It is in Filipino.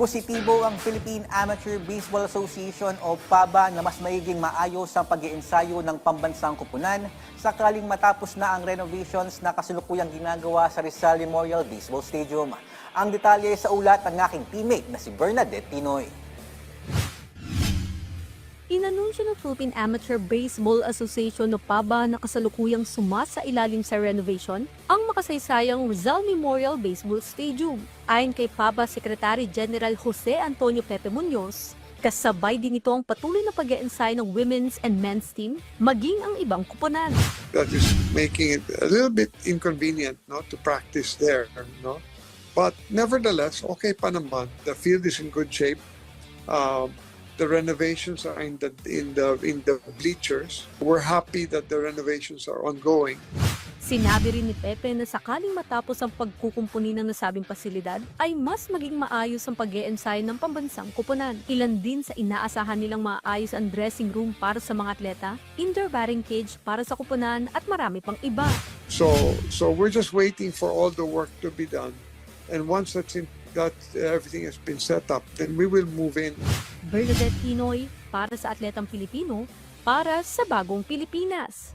Positibo ang Philippine Amateur Baseball Association o PABA na mas magiging maayos ang pag-iensayo ng pambansang kupunan sakaling matapos na ang renovations na kasalukuyang ginagawa sa Rizal Memorial Baseball Stadium. Ang detalye sa ulat ng aking teammate na si Bernadette Tinoy. Inanunsyo ng Philippine Amateur Baseball Association o PABA na kasalukuyang sumasa-ilalim sa renovation ang makasaysayang Rizal Memorial Baseball Stadium. Ayon kay PABA Secretary General Jose Antonio Pepe Munoz, kasabay din ito ang patuloy na pag-e-ensayo ng women's and men's team, maging ang ibang kuponan. That is making it a little bit inconvenient, to practice there, But nevertheless, okay pa naman. The field is in good shape. The renovations are in the bleachers. We're happy that the renovations are ongoing. Sinabi rin ni Pepe na sakaling matapos ang pagkukumpuni ng nasabing pasilidad, ay mas maging maayos ang pag-e-ensayo ng pambansang kuponan. Ilan din sa inaasahan nilang maayos ang dressing room para sa mga atleta, indoor batting cage para sa kuponan at marami pang iba. So we're just waiting for all the work to be done. And once that everything has been set up, then we will move in. Bernadette Tinoy para sa Atletang Pilipino, para sa Bagong Pilipinas.